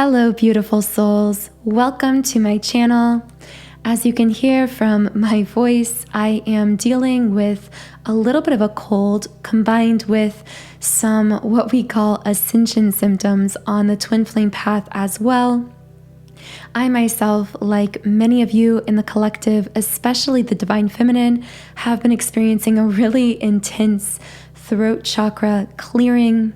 Hello, beautiful souls. Welcome to my channel. As you can hear from my voice, I am dealing with a little bit of a cold combined with some what we call ascension symptoms on the twin flame path as well. I myself, like many of you in the collective, especially the divine feminine, have been experiencing a really intense throat chakra clearing.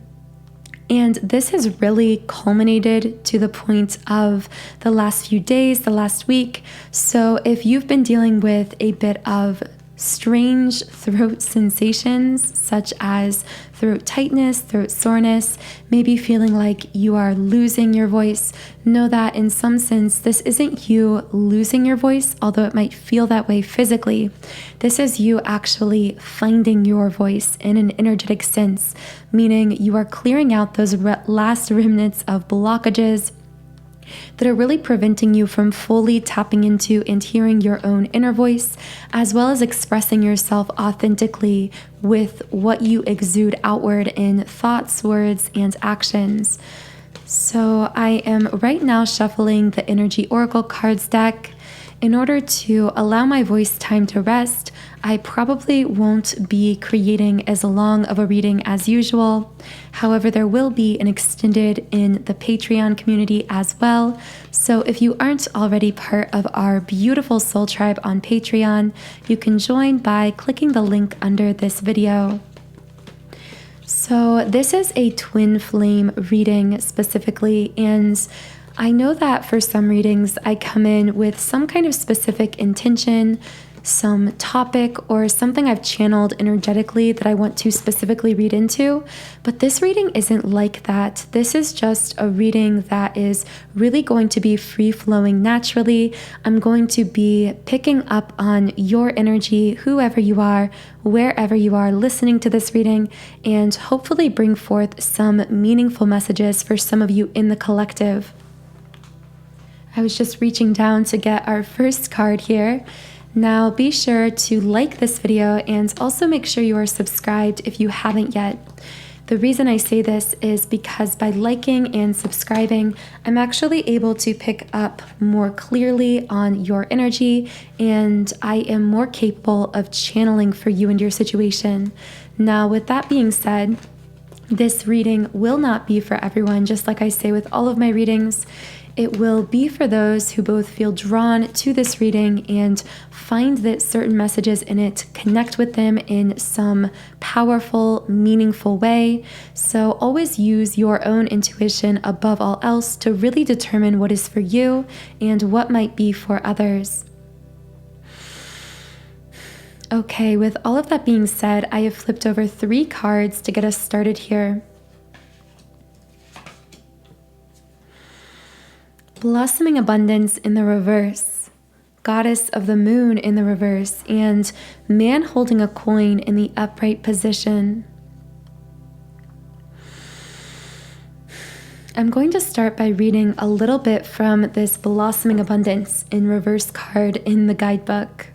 And this has really culminated to the point of the last few days, the last week. So if you've been dealing with a bit of strange throat sensations, such as throat tightness, throat soreness, maybe feeling like you are losing your voice, know that in some sense, this isn't you losing your voice, although it might feel that way physically. This is you actually finding your voice in an energetic sense, meaning you are clearing out those last remnants of blockages that are really preventing you from fully tapping into and hearing your own inner voice, as well as expressing yourself authentically with what you exude outward in thoughts, words, and actions. So I am right now shuffling the Energy Oracle cards deck. In order to allow my voice time to rest, I probably won't be creating as long of a reading as usual. However, there will be an extended in the Patreon community as well. So if you aren't already part of our beautiful soul tribe on Patreon, you can join by clicking the link under this video. So this is a twin flame reading specifically, and I know that for some readings, I come in with some kind of specific intention, some topic, or something I've channeled energetically that I want to specifically read into, but this reading isn't like that. This is just a reading that is really going to be free-flowing naturally. I'm going to be picking up on your energy, whoever you are, wherever you are listening to this reading, and hopefully bring forth some meaningful messages for some of you in the collective. I was just reaching down to get our first card here. Now be sure to like this video and also make sure you are subscribed if you haven't yet. The reason I say this is because by liking and subscribing, I'm actually able to pick up more clearly on your energy, and I am more capable of channeling for you and your situation. Now, with that being said, this reading will not be for everyone, just like I say with all of my readings. It will be for those who both feel drawn to this reading and find that certain messages in it connect with them in some powerful, meaningful way. So always use your own intuition above all else to really determine what is for you and what might be for others. Okay, with all of that being said, I have flipped over 3 cards to get us started here. Blossoming Abundance in the reverse, Goddess of the Moon in the reverse, and Man holding a coin in the upright position. I'm going to start by reading a little bit from this Blossoming Abundance in reverse card in the guidebook.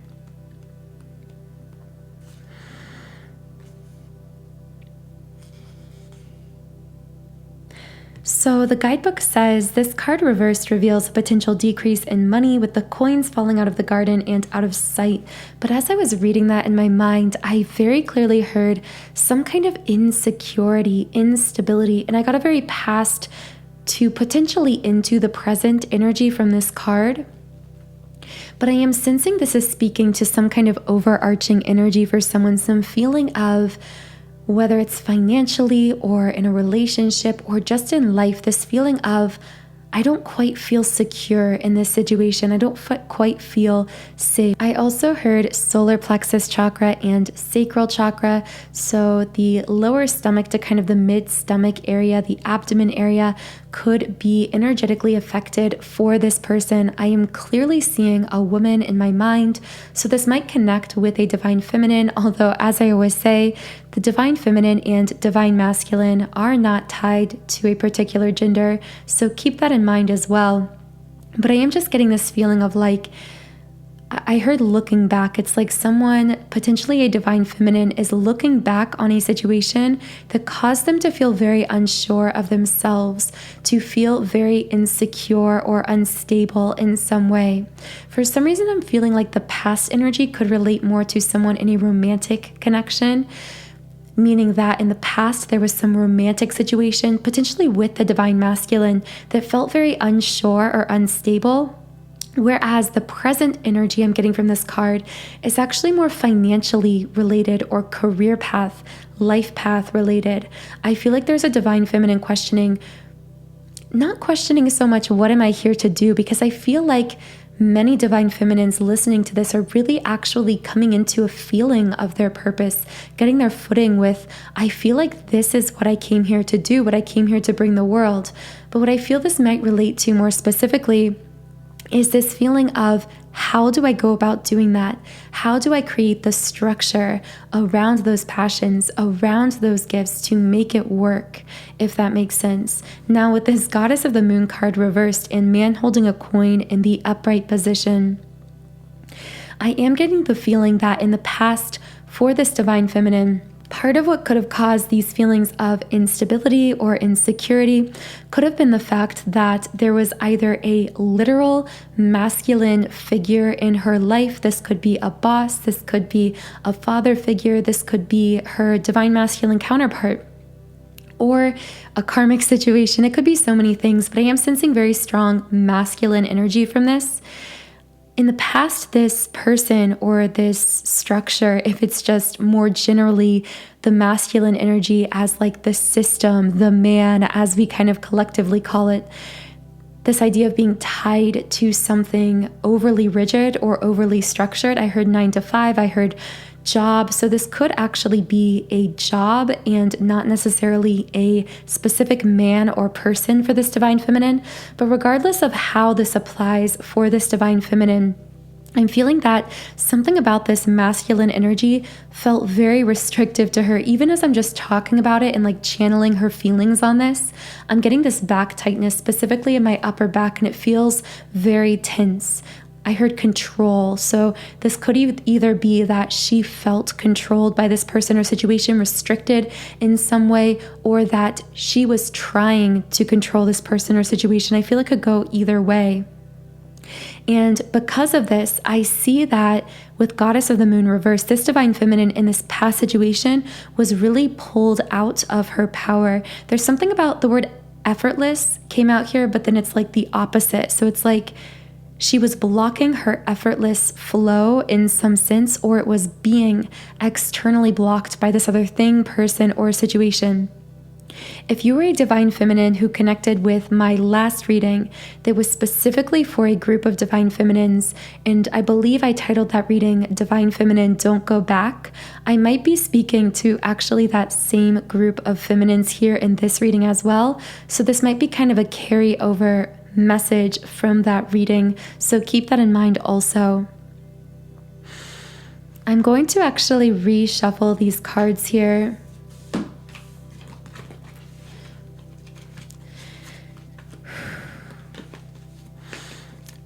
So the guidebook says this card reversed reveals a potential decrease in money with the coins falling out of the garden and out of sight. But as I was reading that in my mind, I very clearly heard some kind of insecurity, instability, and I got a very past to potentially into the present energy from this card. But I am sensing this is speaking to some kind of overarching energy for someone, some feeling of, whether it's financially or in a relationship or just in life, this feeling of, I don't quite feel secure in this situation. I don't quite feel safe. I also heard solar plexus chakra and sacral chakra. So the lower stomach to kind of the mid stomach area, the abdomen area, could be energetically affected for this person. I am clearly seeing a woman in my mind, so this might connect with a divine feminine, although as I always say, the divine feminine and divine masculine are not tied to a particular gender, so keep that in mind as well. But I am just getting this feeling of like I heard looking back. It's like someone, potentially a divine feminine, is looking back on a situation that caused them to feel very unsure of themselves, to feel very insecure or unstable in some way. For some reason, I'm feeling like the past energy could relate more to someone in a romantic connection, meaning that in the past there was some romantic situation, potentially with the divine masculine, that felt very unsure or unstable. Whereas the present energy I'm getting from this card is actually more financially related or career path, life path related. I feel like there's a divine feminine questioning, not questioning so much what am I here to do, because I feel like many divine feminines listening to this are really actually coming into a feeling of their purpose, getting their footing with, I feel like this is what I came here to do, what I came here to bring the world. But what I feel this might relate to more specifically is this feeling of, how do I go about doing that? How do I create the structure around those passions, around those gifts to make it work, if that makes sense? Now, with this Goddess of the Moon card reversed and man holding a coin in the upright position, I am getting the feeling that in the past, for this divine feminine, part of what could have caused these feelings of instability or insecurity could have been the fact that there was either a literal masculine figure in her life. This could be a boss, this could be a father figure, this could be her divine masculine counterpart, or a karmic situation. It could be so many things, but I am sensing very strong masculine energy from this. In the past, this person or this structure, if it's just more generally the masculine energy as like the system, the man, as we kind of collectively call it, this idea of being tied to something overly rigid or overly structured. I heard 9 to 5, I heard job. So this could actually be a job and not necessarily a specific man or person for this divine feminine. But regardless of how this applies for this divine feminine, I'm feeling that something about this masculine energy felt very restrictive to her. Even as I'm just talking about it and like channeling her feelings on this, I'm getting this back tightness, specifically in my upper back, and it feels very tense. I heard control. So this could either be that she felt controlled by this person or situation, restricted in some way, or that she was trying to control this person or situation. I feel it could go either way. And because of this, I see that with Goddess of the Moon reversed, this divine feminine in this past situation was really pulled out of her power. There's something about the word effortless came out here, but then it's like the opposite. So it's like she was blocking her effortless flow in some sense, or it was being externally blocked by this other thing, person, or situation. If you were a divine feminine who connected with my last reading that was specifically for a group of divine feminines, and I believe I titled that reading Divine Feminine Don't Go Back, I might be speaking to actually that same group of feminines here in this reading as well. So this might be kind of a carryover message from that reading. So keep that in mind also. I'm going to actually reshuffle these cards here.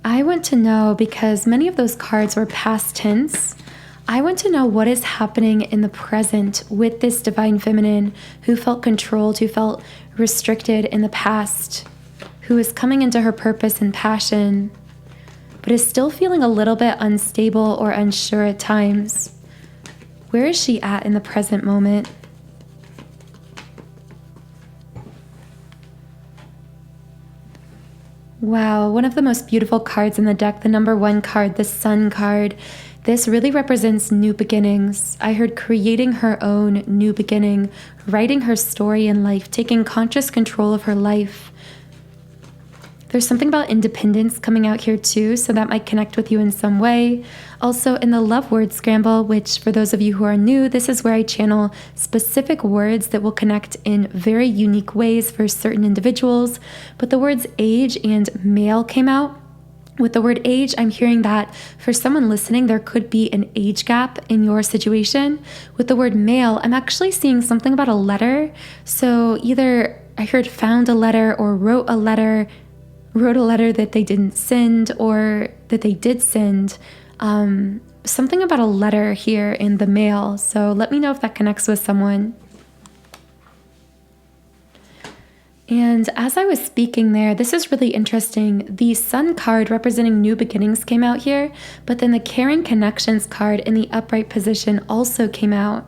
I want to know, because many of those cards were past tense, I want to know what is happening in the present with this divine feminine who felt controlled, who felt restricted in the past, who is coming into her purpose and passion, but is still feeling a little bit unstable or unsure at times. Where is she at in the present moment? Wow, one of the most beautiful cards in the deck, the number 1 card, the Sun card. This really represents new beginnings. I heard creating her own new beginning, writing her story in life, taking conscious control of her life. There's something about independence coming out here too, so that might connect with you in some way. Also in the love word scramble, which for those of you who are new, this is where I channel specific words that will connect in very unique ways for certain individuals. But the words age and male came out. With the word age, I'm hearing that for someone listening, there could be an age gap in your situation. With the word male, I'm actually seeing something about a letter. So either I heard found a letter or wrote a letter that they didn't send or that they did send. something about a letter here in the mail. So let me know if that connects with someone. And as I was speaking there, this is really interesting. The Sun card representing new beginnings came out here, but then the Caring Connections card in the upright position also came out.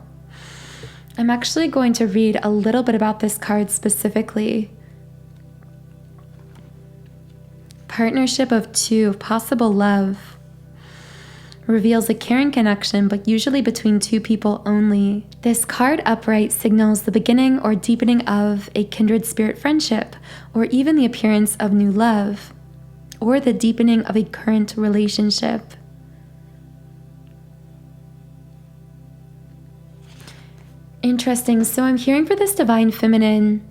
I'm actually going to read a little bit about this card specifically. Partnership of two, possible love. Reveals a caring connection, but usually between two people only. This card upright signals the beginning or deepening of a kindred spirit friendship, or even the appearance of new love, or the deepening of a current relationship. Interesting. So I'm hearing for this divine feminine.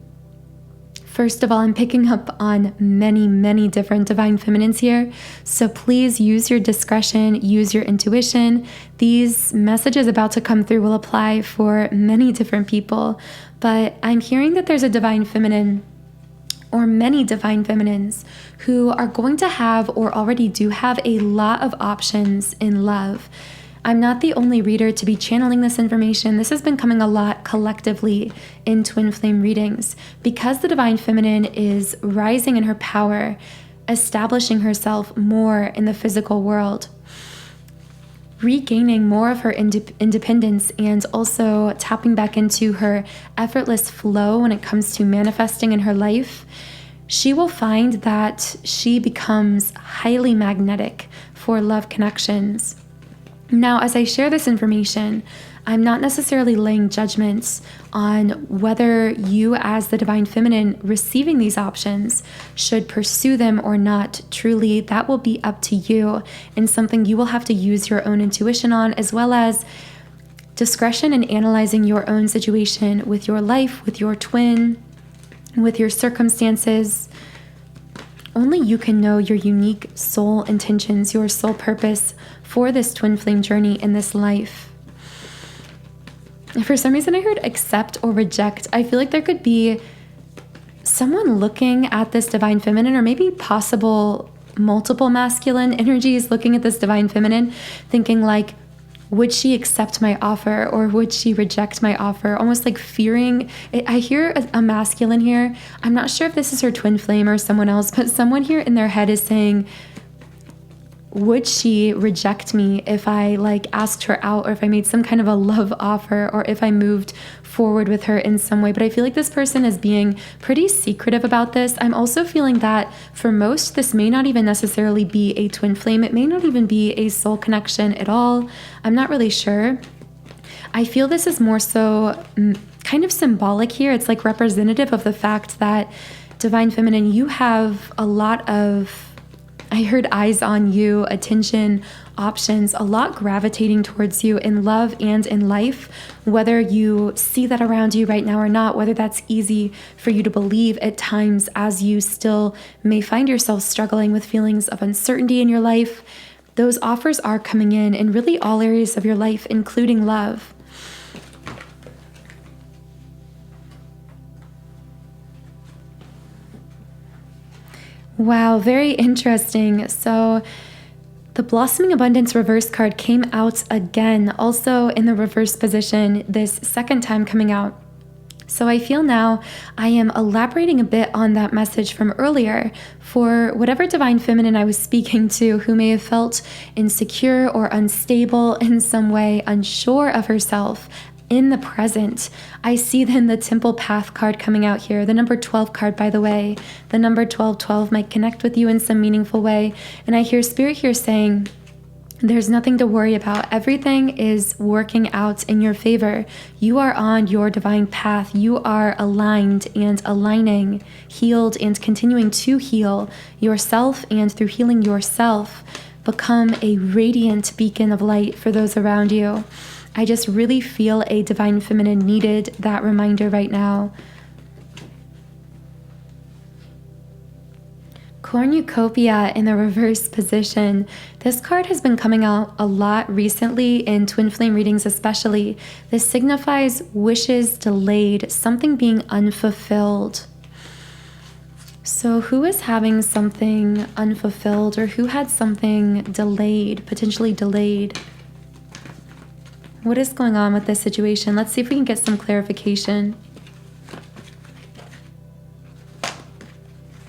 First of all, I'm picking up on many different divine feminines here. So please use your discretion, use your intuition. These messages about to come through will apply for many different people. But I'm hearing that there's a divine feminine or many divine feminines who are going to have or already do have a lot of options in love. I'm not the only reader to be channeling this information. This has been coming a lot collectively in twin flame readings because the divine feminine is rising in her power, establishing herself more in the physical world, regaining more of her independence, and also tapping back into her effortless flow when it comes to manifesting in her life. She will find that she becomes highly magnetic for love connections. Now, as I share this information, I'm not necessarily laying judgments on whether you as the divine feminine receiving these options should pursue them or not. Truly, that will be up to you and something you will have to use your own intuition on, as well as discretion in analyzing your own situation with your life, with your twin, with your circumstances. Only you can know your unique soul intentions, your soul purpose for this twin flame journey in this life. For some reason, I heard accept or reject. I feel like there could be someone looking at this divine feminine, or maybe possible multiple masculine energies looking at this divine feminine, thinking like, would she accept my offer or would she reject my offer? Almost like fearing. I hear a masculine here. I'm not sure if this is her twin flame or someone else, but someone here in their head is saying, would she reject me if I asked her out, or if I made some kind of a love offer, or if I moved forward with her in some way? But I feel like this person is being pretty secretive about this. I'm also feeling that for most, this may not even necessarily be a twin flame. It may not even be a soul connection at all. I'm not really sure. I feel this is more so kind of symbolic here. It's like representative of the fact that divine feminine, you have a lot of, I heard eyes on you, attention, options, a lot gravitating towards you in love and in life, whether you see that around you right now or not, whether that's easy for you to believe at times as you still may find yourself struggling with feelings of uncertainty in your life. Those offers are coming in really all areas of your life, including love. Wow, very interesting. So the Blossoming Abundance reverse card came out again, also in the reverse position, this second time coming out. So I feel now I am elaborating a bit on that message from earlier for whatever divine feminine I was speaking to who may have felt insecure or unstable in some way, unsure of herself in the present. I see then the Temple Path card coming out here, the number 12 card, by the way. The number 1212 might connect with you in some meaningful way. And I hear Spirit here saying, there's nothing to worry about. Everything is working out in your favor. You are on your divine path. You are aligned and aligning, healed and continuing to heal yourself, and through healing yourself, become a radiant beacon of light for those around you. I just really feel a divine feminine needed that reminder right now. Cornucopia in the reverse position. This card has been coming out a lot recently in twin flame readings especially. This signifies wishes delayed, something being unfulfilled. So who is having something unfulfilled, or who had something delayed, potentially delayed? What is going on with this situation? Let's see if we can get some clarification.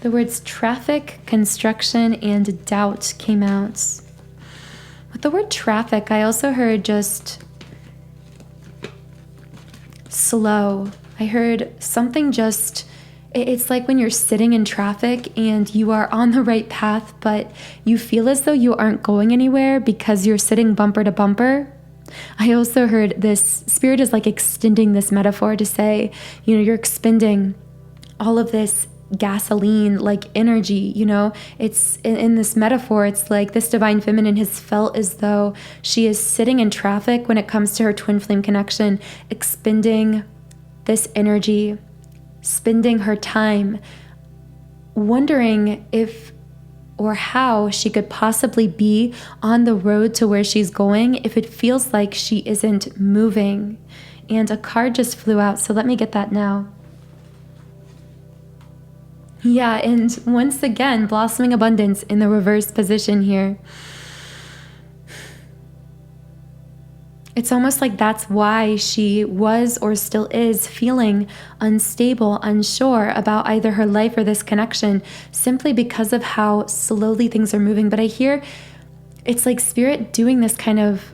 The words traffic, construction, and doubt came out. With the word traffic, I also heard just slow. I heard something just, it's like when you're sitting in traffic and you are on the right path, but you feel as though you aren't going anywhere because you're sitting bumper to bumper. I also heard this, Spirit is like extending this metaphor to say, you're expending all of this gasoline, like energy, it's in this metaphor. It's like this divine feminine has felt as though she is sitting in traffic when it comes to her twin flame connection, expending this energy, spending her time, wondering if or how she could possibly be on the road to where she's going if it feels like she isn't moving. And a card just flew out, so let me get that now. Yeah, and once again, blossoming abundance in the reverse position here. It's almost like that's why she was or still is feeling unstable, unsure about either her life or this connection, simply because of how slowly things are moving. But I hear it's like Spirit doing this kind of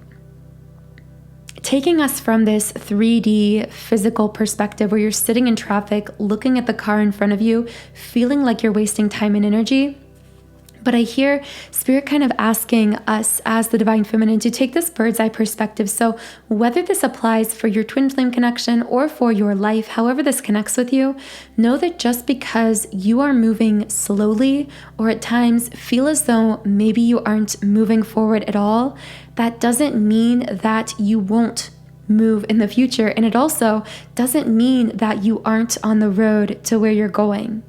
taking us from this 3D physical perspective where you're sitting in traffic, looking at the car in front of you, feeling like you're wasting time and energy. But I hear Spirit kind of asking us as the divine feminine to take this bird's eye perspective. So whether this applies for your twin flame connection or for your life, however this connects with you, know that just because you are moving slowly or at times feel as though maybe you aren't moving forward at all, that doesn't mean that you won't move in the future. And it also doesn't mean that you aren't on the road to where you're going.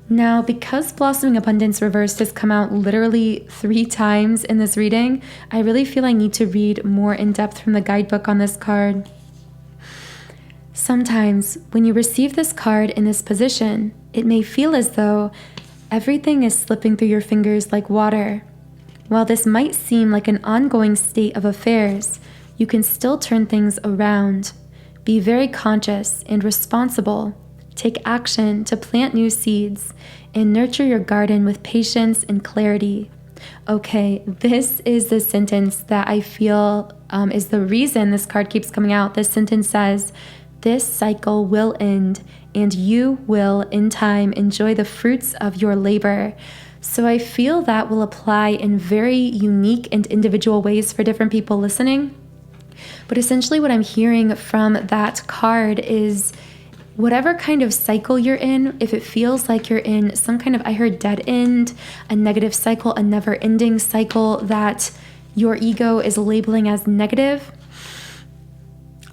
Now, because Blossoming Abundance Reversed has come out literally 3 times in this reading, I really feel I need to read more in depth from the guidebook on this card. Sometimes, when you receive this card in this position, it may feel as though everything is slipping through your fingers like water. While this might seem like an ongoing state of affairs, you can still turn things around. Be very conscious and responsible. Take action to plant new seeds and nurture your garden with patience and clarity. Okay, this is the sentence that I feel is the reason this card keeps coming out. This sentence says, "This cycle will end and you will, in time, enjoy the fruits of your labor." So I feel that will apply in very unique and individual ways for different people listening. But essentially what I'm hearing from that card is whatever kind of cycle you're in, if it feels like you're in some kind of, I heard dead end, a negative cycle, a never ending cycle that your ego is labeling as negative,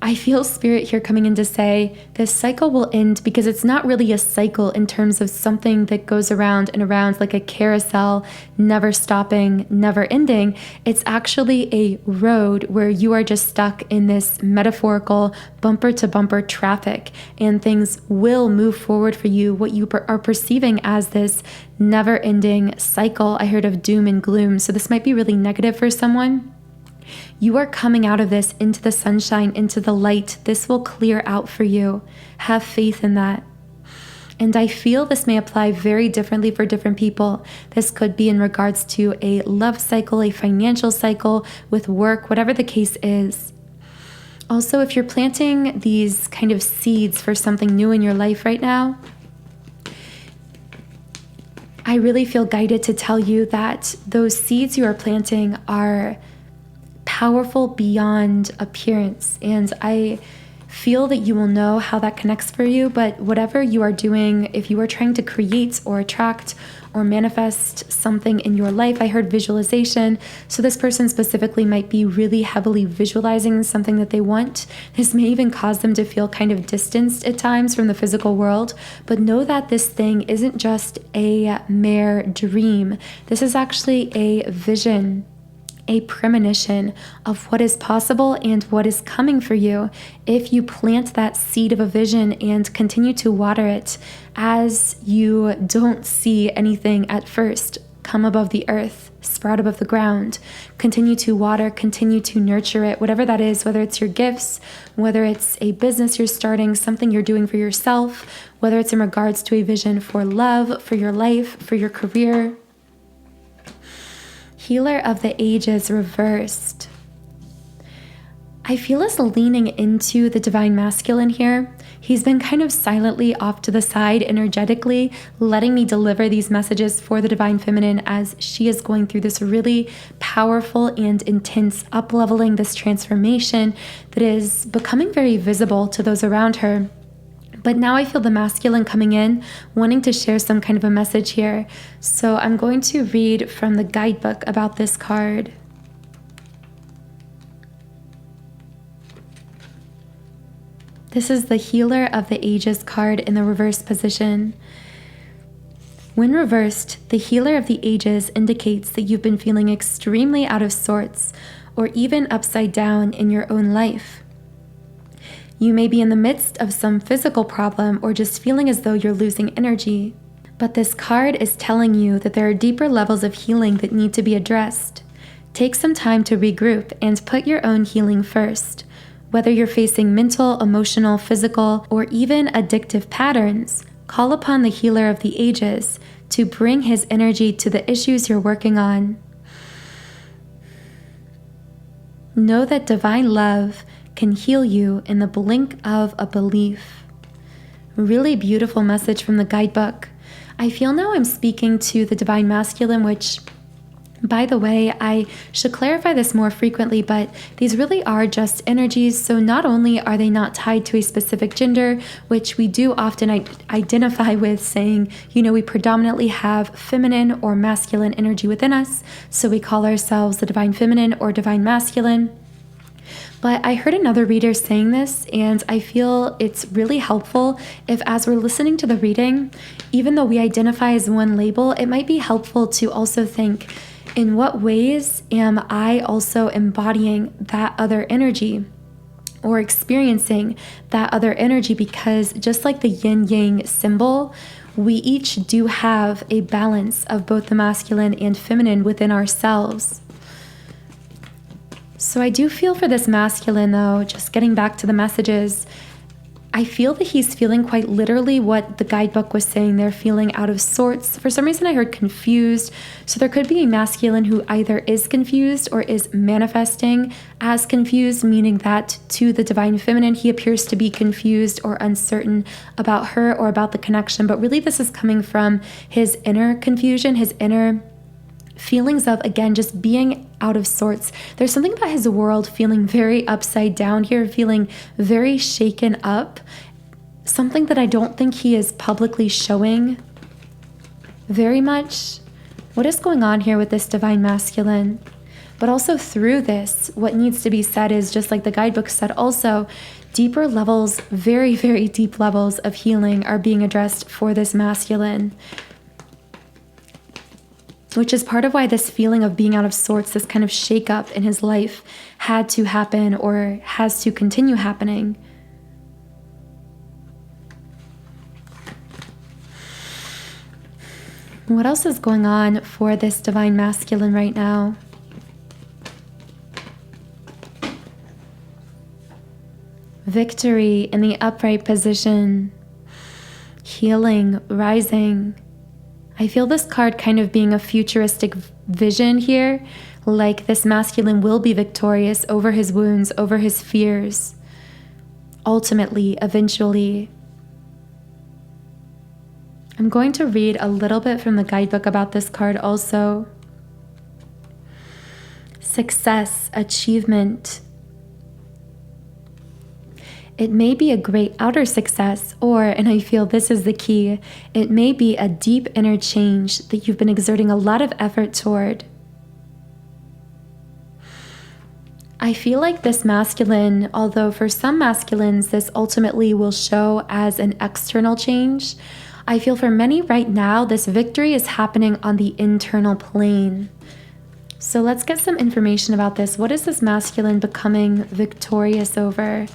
I feel Spirit here coming in to say this cycle will end because it's not really a cycle in terms of something that goes around and around like a carousel, never stopping, never ending. It's actually a road where you are just stuck in this metaphorical bumper to bumper traffic, and things will move forward for you, what you are perceiving as this never ending cycle. I heard of doom and gloom, so this might be really negative for someone. You are coming out of this into the sunshine, into the light. This will clear out for you. Have faith in that. And I feel this may apply very differently for different people. This could be in regards to a love cycle, a financial cycle, with work, whatever the case is. Also, if you're planting these kind of seeds for something new in your life right now, I really feel guided to tell you that those seeds you are planting are powerful beyond appearance, and I feel that you will know how that connects for you. But whatever you are doing, if you are trying to create or attract or manifest something in your life, I heard visualization, so this person specifically might be really heavily visualizing something that they want. This may even cause them to feel kind of distanced at times from the physical world, but know that this thing isn't just a mere dream. This is actually a vision. a premonition of what is possible and what is coming for you if you plant that seed of a vision and continue to water it as you don't see anything at first come above the earth, sprout above the ground. Continue to water, continue to nurture it, whatever that is, whether it's your gifts, whether it's a business you're starting, something you're doing for yourself, whether it's in regards to a vision for love, for your life, for your career. Healer of the ages reversed. I feel us leaning into the divine masculine here. He's been kind of silently off to the side energetically, letting me deliver these messages for the divine feminine as she is going through this really powerful and intense up-leveling, this transformation that is becoming very visible to those around her. But now I feel the masculine coming in, wanting to share some kind of a message here. So I'm going to read from the guidebook about this card. This is the Healer of the Ages card in the reverse position. When reversed, the Healer of the Ages indicates that you've been feeling extremely out of sorts or even upside down in your own life. You may be in the midst of some physical problem or just feeling as though you're losing energy. But this card is telling you that there are deeper levels of healing that need to be addressed. Take some time to regroup and put your own healing first. Whether you're facing mental, emotional, physical, or even addictive patterns, call upon the Healer of the Ages to bring his energy to the issues you're working on. Know that divine love can heal you in the blink of a belief. Really beautiful message from the guidebook. I feel now I'm speaking to the divine masculine, which, by the way, I should clarify this more frequently, but these really are just energies. So not only are they not tied to a specific gender, which we do often identify with saying, we predominantly have feminine or masculine energy within us. So we call ourselves the divine feminine or divine masculine. But I heard another reader saying this, and I feel it's really helpful if, as we're listening to the reading, even though we identify as one label, it might be helpful to also think, in what ways am I also embodying that other energy or experiencing that other energy? Because just like the yin-yang symbol, we each do have a balance of both the masculine and feminine within ourselves. So I do feel for this masculine, though, just getting back to the messages, I feel that he's feeling quite literally what the guidebook was saying. They're feeling out of sorts. For some reason, I heard confused. So there could be a masculine who either is confused or is manifesting as confused, meaning that to the divine feminine, he appears to be confused or uncertain about her or about the connection. But really, this is coming from his inner confusion, his inner feelings of, again, just being out of sorts. There's something about his world feeling very upside down here, feeling very shaken up, something that I don't think he is publicly showing very much. What is going on here with this divine masculine? But also through this, what needs to be said is, just like the guidebook said also, deeper levels, very, very deep levels of healing are being addressed for this masculine, which is part of why this feeling of being out of sorts, this kind of shakeup in his life had to happen or has to continue happening. What else is going on for this divine masculine right now? Victory in the upright position. Healing, rising. I feel this card kind of being a futuristic vision here, like this masculine will be victorious over his wounds, over his fears, ultimately, eventually. I'm going to read a little bit from the guidebook about this card also. Success, achievement. It may be a great outer success, or, and I feel this is the key, it may be a deep inner change that you've been exerting a lot of effort toward. I feel like this masculine, although for some masculines this ultimately will show as an external change, I feel for many right now this victory is happening on the internal plane. So let's get some information about this. What is this masculine becoming victorious over?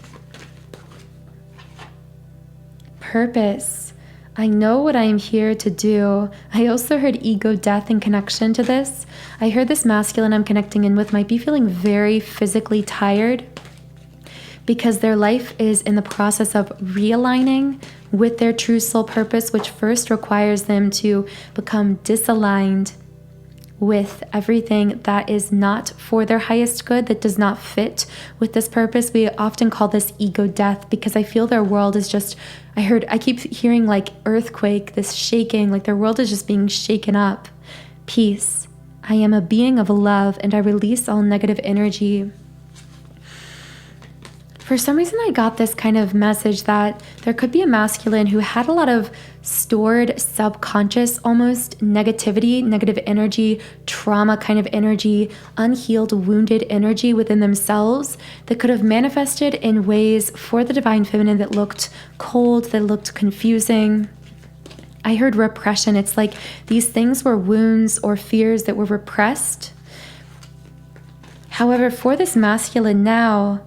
Purpose. I know what I am here to do. I also heard ego death in connection to this. I heard this masculine I'm connecting in with might be feeling very physically tired because their life is in the process of realigning with their true soul purpose, which first requires them to become disaligned with everything that is not for their highest good, that does not fit with this purpose. We often call this ego death because I feel their world is just, I keep hearing like earthquake, this shaking, like their world is just being shaken up. Peace. I am a being of love and I release all negative energy. For some reason, I got this kind of message that there could be a masculine who had a lot of stored subconscious, almost negativity, negative energy, trauma kind of energy, unhealed, wounded energy within themselves that could have manifested in ways for the divine feminine that looked cold, that looked confusing. I heard repression. It's like these things were wounds or fears that were repressed. However, for this masculine now,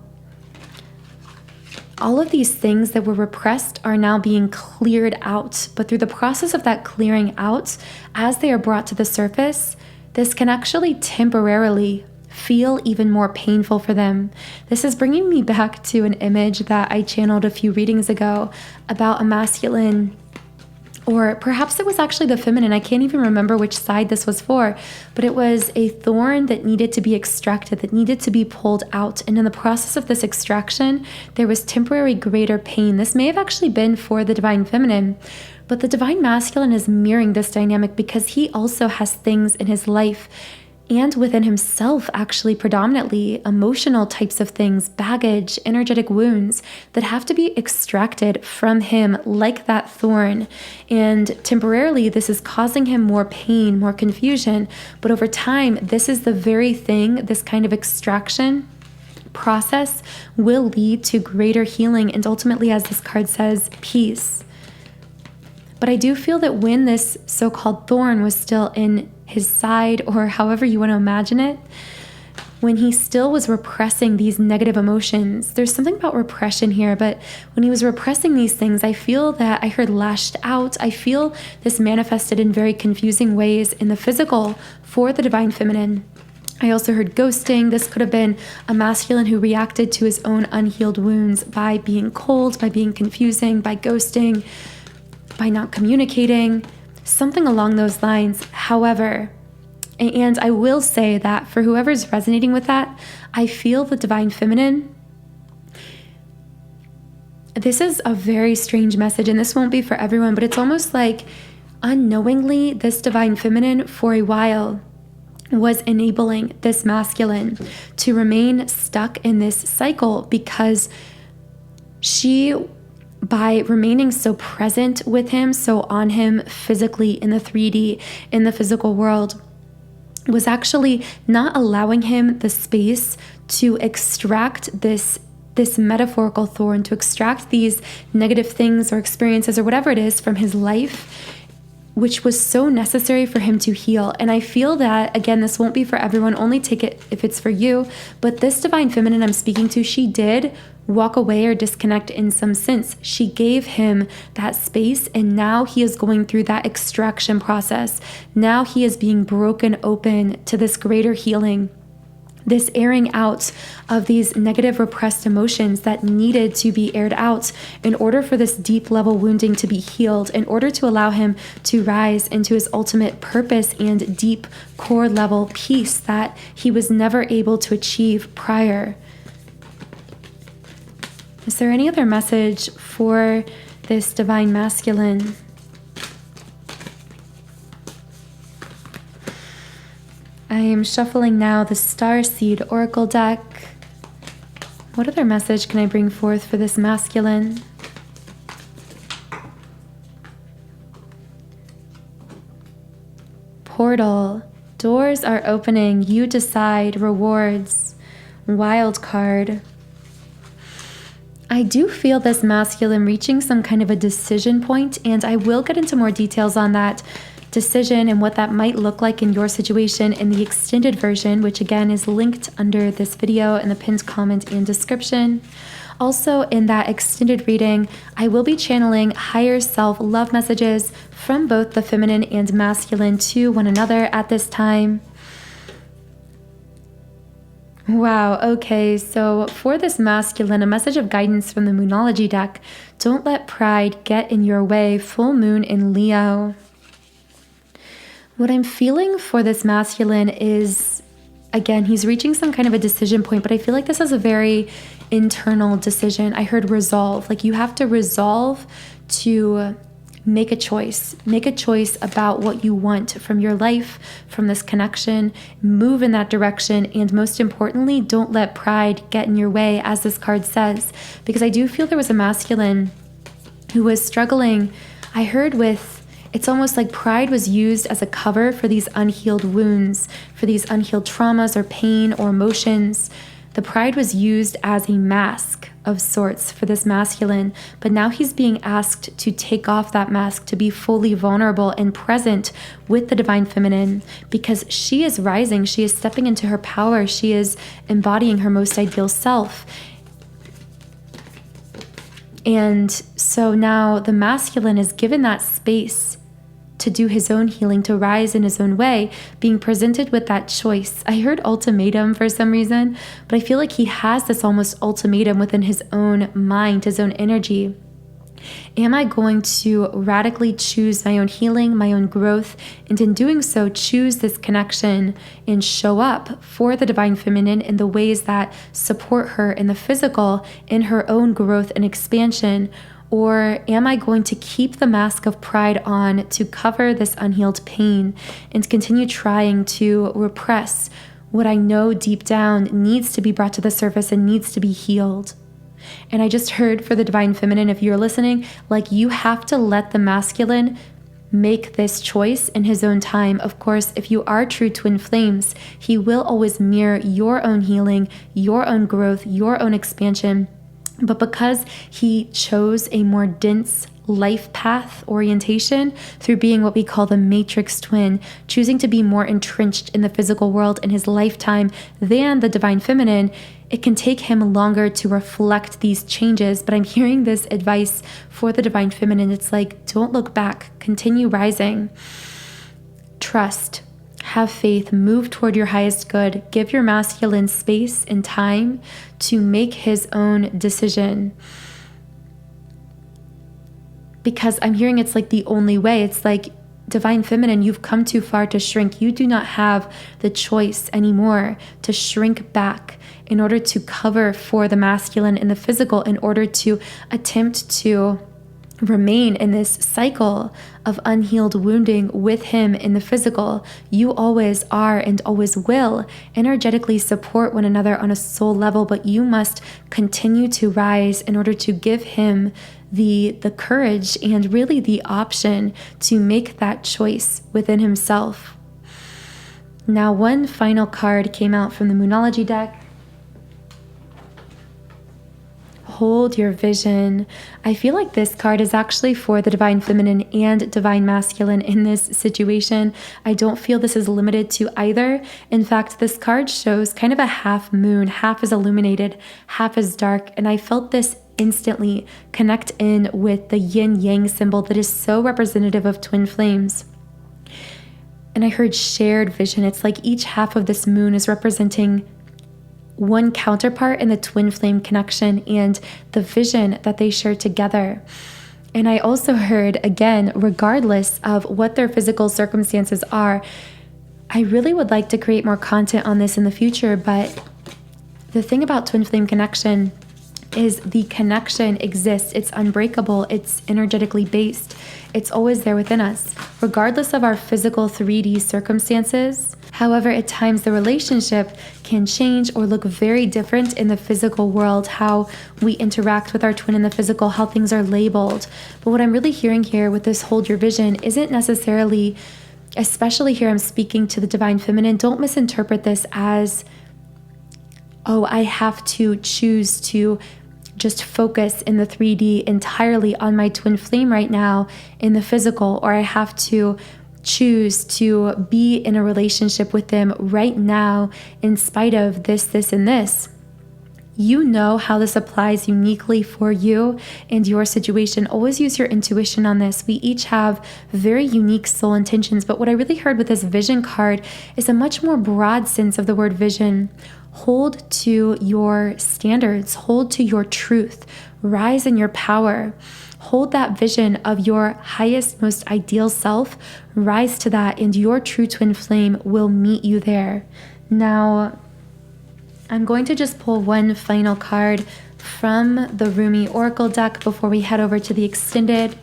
all of these things that were repressed are now being cleared out. But through the process of that clearing out, as they are brought to the surface, this can actually temporarily feel even more painful for them. This is bringing me back to an image that I channeled a few readings ago about a masculine, or perhaps it was actually the feminine. I can't even remember which side this was for, but it was a thorn that needed to be extracted, that needed to be pulled out. And in the process of this extraction, there was temporary greater pain. This may have actually been for the divine feminine, but the divine masculine is mirroring this dynamic because he also has things in his life and within himself, actually predominantly emotional types of things, baggage, energetic wounds that have to be extracted from him like that thorn. And temporarily, this is causing him more pain, more confusion. But over time, this is the very thing, this kind of extraction process will lead to greater healing and ultimately, as this card says, peace. But I do feel that when this so-called thorn was still in his side, or however you want to imagine it, when he still was repressing these negative emotions, there's something about repression here, but when he was repressing these things, I feel that I heard lashed out. I feel this manifested in very confusing ways in the physical for the divine feminine. I also heard ghosting. This could have been a masculine who reacted to his own unhealed wounds by being cold, by being confusing, by ghosting, by not communicating, something along those lines. However, and I will say that for whoever's resonating with that, I feel the divine feminine. This is a very strange message, and this won't be for everyone, but it's almost like unknowingly this divine feminine for a while was enabling this masculine to remain stuck in this cycle because she, by remaining so present with him, so on him physically in the 3D, in the physical world, was actually not allowing him the space to extract this metaphorical thorn, to extract these negative things or experiences or whatever it is from his life, which was so necessary for him to heal. And I feel that, again, this won't be for everyone, only take it if it's for you, but this divine feminine I'm speaking to, she did walk away or disconnect in some sense. She gave him that space, and now he is going through that extraction process. Now he is being broken open to this greater healing, this airing out of these negative repressed emotions that needed to be aired out in order for this deep level wounding to be healed, in order to allow him to rise into his ultimate purpose and deep core level peace that he was never able to achieve prior. Is there any other message for this divine masculine? I am shuffling now the Starseed Oracle deck. What other message can I bring forth for this masculine? Portal. Doors are opening. You decide. Rewards. Wild card. I do feel this masculine reaching some kind of a decision point, and I will get into more details on that decision and what that might look like in your situation in the extended version, which again is linked under this video in the pinned comment and description. Also, in that extended reading, I will be channeling higher self love messages from both the feminine and masculine to one another at this time. Wow, okay, so for this masculine, a message of guidance from the Moonology deck. Don't let pride get in your way, full moon in Leo. What I'm feeling for this masculine is, again, he's reaching some kind of a decision point, but I feel like this is a very internal decision. I heard resolve, like you have to resolve to make a choice about what you want from your life, from this connection, move in that direction, and most importantly, don't let pride get in your way, as this card says, because I do feel there was a masculine who was struggling. I heard with, it's almost like pride was used as a cover for these unhealed wounds, for these unhealed traumas or pain or emotions. The pride was used as a mask of sorts for this masculine, but now he's being asked to take off that mask, to be fully vulnerable and present with the divine feminine, because she is rising, she is stepping into her power, she is embodying her most ideal self. And so now the masculine is given that space to do his own healing, to rise in his own way, being presented with that choice. I heard ultimatum for some reason, but I feel like he has this almost ultimatum within his own mind, his own energy. Am I going to radically choose my own healing, my own growth, and in doing so, choose this connection and show up for the divine feminine in the ways that support her in the physical, in her own growth and expansion? Or am I going to keep the mask of pride on to cover this unhealed pain and continue trying to repress what I know deep down needs to be brought to the surface and needs to be healed? And I just heard for the divine feminine, if you're listening, like you have to let the masculine make this choice in his own time. Of course, if you are true twin flames, he will always mirror your own healing, your own growth, your own expansion. But because he chose a more dense life path orientation through being what we call the matrix twin, choosing to be more entrenched in the physical world in his lifetime than the divine feminine, it can take him longer to reflect these changes. But I'm hearing this advice for the divine feminine. It's like, don't look back, continue rising, trust, have faith, move toward your highest good, give your masculine space and time to make his own decision. Because I'm hearing it's like the only way. It's like, divine feminine, you've come too far to shrink. You do not have the choice anymore to shrink back in order to cover for the masculine in the physical, in order to attempt to remain in this cycle of unhealed wounding with him in the physical. You always are and always will energetically support one another on a soul level, but you must continue to rise in order to give him the courage and really the option to make that choice within himself. Now, one final card came out from the Moonology deck. Hold your vision. I feel like this card is actually for the divine feminine and divine masculine in this situation. I don't feel this is limited to either. In fact, this card shows kind of a half moon. Half is illuminated, half is dark. And I felt this instantly connect in with the yin yang symbol that is so representative of twin flames. And I heard shared vision. It's like each half of this moon is representing one counterpart in the twin flame connection and the vision that they share together. And I also heard, again, regardless of what their physical circumstances are, I really would like to create more content on this in the future. But the thing about twin flame connection is the connection exists. It's unbreakable. It's energetically based. It's always there within us, regardless of our physical 3D circumstances. However, at times the relationship can change or look very different in the physical world, how we interact with our twin in the physical, how things are labeled. But what I'm really hearing here with this hold your vision isn't necessarily, especially here I'm speaking to the divine feminine, don't misinterpret this as, oh, I have to choose to just focus in the 3D entirely on my twin flame right now in the physical, or I have to choose to be in a relationship with them right now in spite of this, this, and this. You know how this applies uniquely for you and your situation. Always use your intuition on this. We each have very unique soul intentions, but what I really heard with this vision card is a much more broad sense of the word vision. Hold to your standards, hold to your truth, rise in your power. Hold that vision of your highest, most ideal self, rise to that, and your true twin flame will meet you there. Now, I'm going to just pull one final card from the 𝘠𝑚𝑦 Oracle deck before we head over to the extended.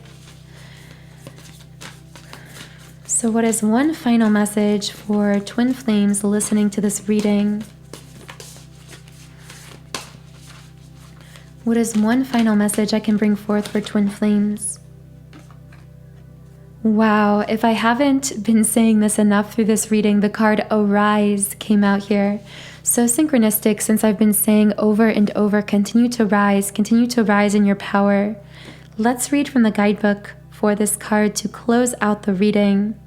So what is one final message for twin flames listening to this reading? What is one final message I can bring forth for twin flames? Wow, if I haven't been saying this enough through this reading, the card Arise came out here. So synchronistic, since I've been saying over and over, continue to rise in your power. Let's read from the guidebook for this card to close out the reading.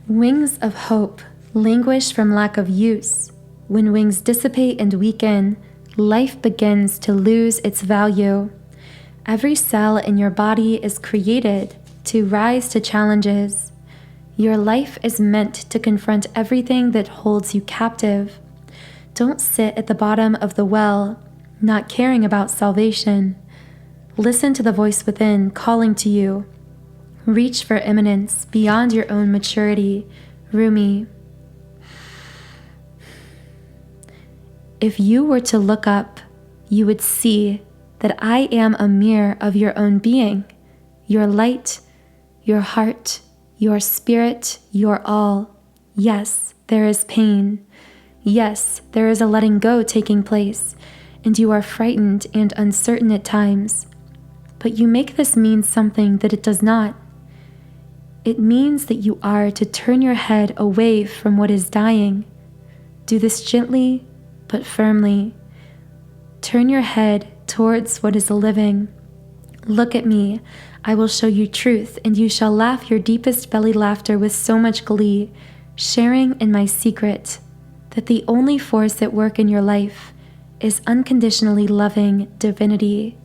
Wings of hope languish from lack of use. When wings dissipate and weaken, life begins to lose its value. Every cell in your body is created to rise to challenges. Your life is meant to confront everything that holds you captive. Don't sit at the bottom of the well, not caring about salvation. Listen to the voice within calling to you. Reach for eminence beyond your own maturity. 𝘠𝑚𝑦. If you were to look up, you would see that I am a mirror of your own being, your light, your heart, your spirit, your all. Yes, there is pain. Yes, there is a letting go taking place, and you are frightened and uncertain at times. But you make this mean something that it does not. It means that you are to turn your head away from what is dying. Do this gently but firmly. Turn your head towards what is living. Look at me. I will show you truth, and you shall laugh your deepest belly laughter with so much glee, sharing in my secret that the only force at work in your life is unconditionally loving divinity.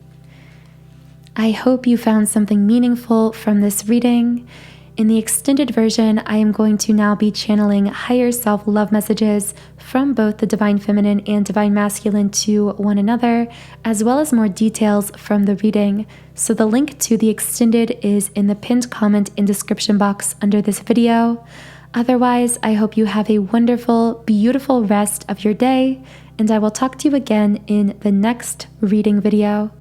I hope you found something meaningful from this reading. In the extended version, I am going to now be channeling higher self love messages from both the Divine Feminine and Divine Masculine to one another, as well as more details from the reading. So the link to the extended is in the pinned comment and description box under this video. Otherwise, I hope you have a wonderful, beautiful rest of your day, and I will talk to you again in the next reading video.